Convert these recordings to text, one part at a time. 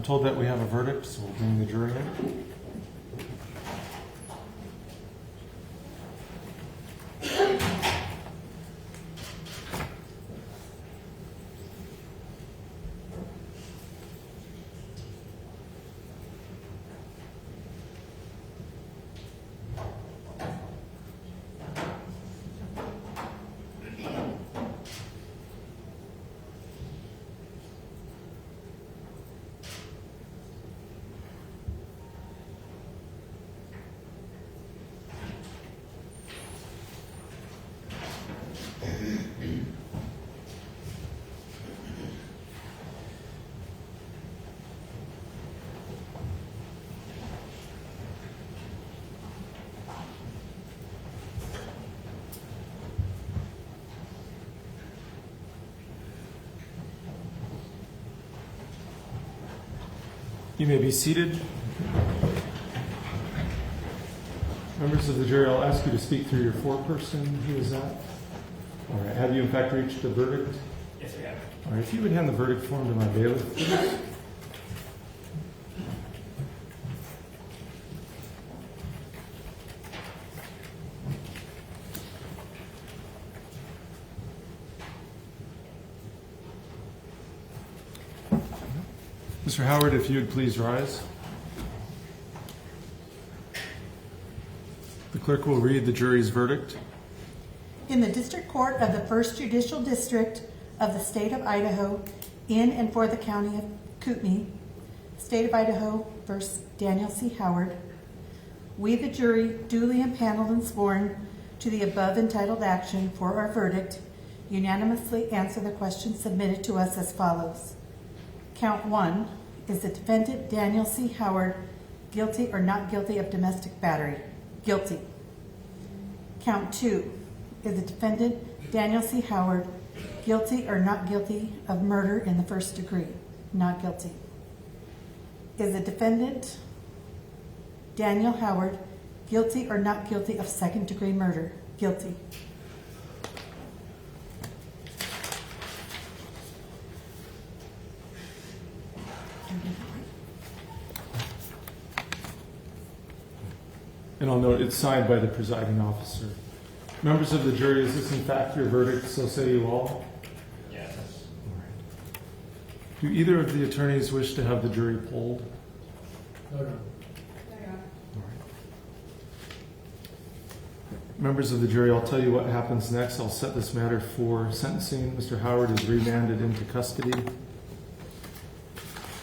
told that we have a verdict, so we'll bring the jury in. You may be seated. Members of the jury, I'll ask you to speak through your foreperson. Who is that? All right. Have you in fact reached the verdict? Yes, we have. All right. If you would hand the verdict form to my bailiff, please. Mr. Howard, if you would please rise. The clerk will read the jury's verdict. In the District Court of the First Judicial District of the State of Idaho, in and for the County of Kootenai, State of Idaho versus Daniel C. Howard, we, the jury, duly impaneled and sworn to the above entitled action for our verdict, unanimously answer the questions submitted to us as follows. Count 1, is the defendant Daniel C. Howard guilty or not guilty of domestic battery? Guilty. Count 2, is the defendant Daniel C. Howard guilty or not guilty of murder in the first degree? Not guilty. Is the defendant Daniel Howard guilty or not guilty of second degree murder? Guilty. And I'll note it's signed by the presiding officer. Members of the jury, is this in fact your verdict, so say you all? Yes. All right. Do either of the attorneys wish to have the jury polled? No. All right. Members of the jury, I'll tell you what happens next. I'll set this matter for sentencing. Mr. Howard is remanded into custody.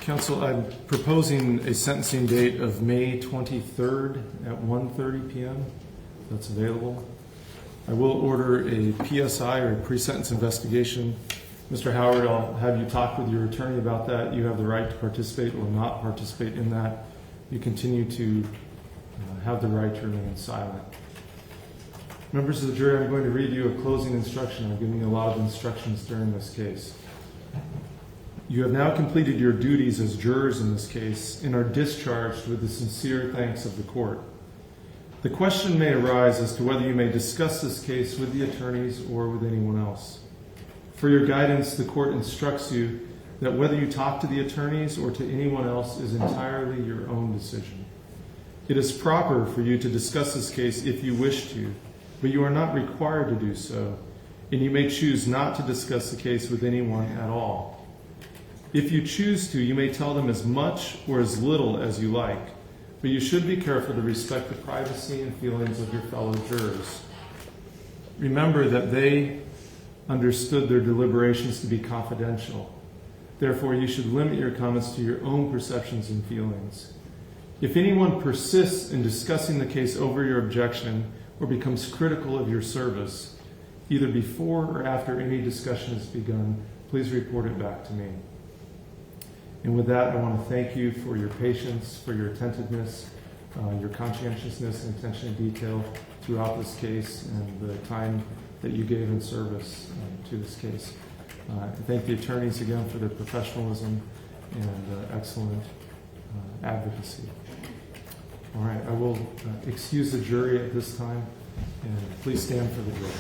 Counsel, I'm proposing a sentencing date of May 23rd at 1:30 p.m. That's available. I will order a PSI or a pre-sentence investigation. Mr. Howard, I'll have you talk with your attorney about that. You have the right to participate or not participate in that. You continue to have the right to remain silent. Members of the jury, I'm going to read you a closing instruction. I'm giving you a lot of instructions during this case. You have now completed your duties as jurors in this case and are discharged with the sincere thanks of the court. The question may arise as to whether you may discuss this case with the attorneys or with anyone else. For your guidance, the court instructs you that whether you talk to the attorneys or to anyone else is entirely your own decision. It is proper for you to discuss this case if you wish to, but you are not required to do so, and you may choose not to discuss the case with anyone at all. If you choose to, you may tell them as much or as little as you like, but you should be careful to respect the privacy and feelings of your fellow jurors. Remember that they understood their deliberations to be confidential. Therefore, you should limit your comments to your own perceptions and feelings. If anyone persists in discussing the case over your objection or becomes critical of your service, either before or after any discussion has begun, please report it back to me. And with that, I want to thank you for your patience, for your attentiveness, your conscientiousness and attention to detail throughout this case, and the time that you gave in service to this case. I thank the attorneys again for their professionalism and excellent advocacy. All right, I will excuse the jury at this time, and please stand for the jury.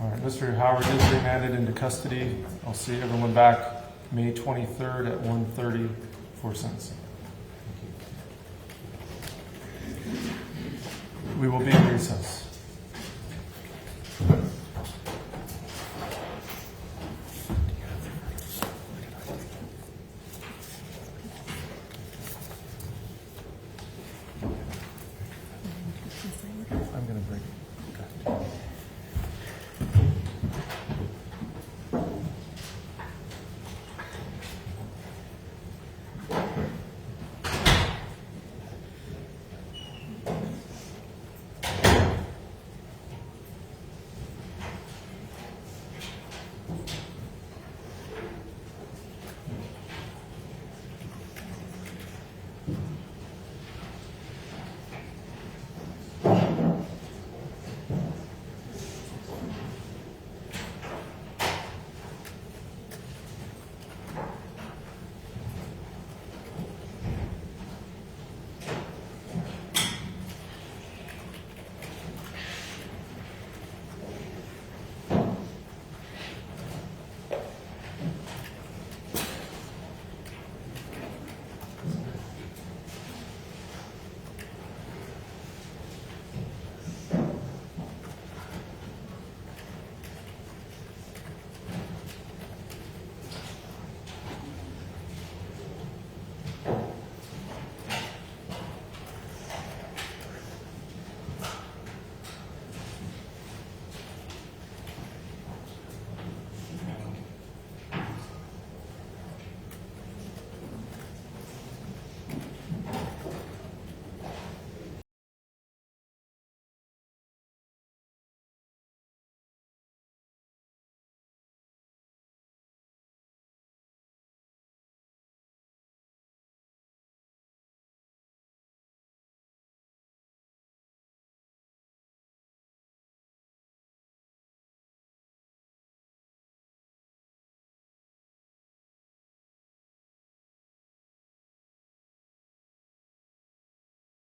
All right, Mr. Howard is remanded into custody. I'll see everyone back May 23rd at 1:30 for sentencing. We will be in recess.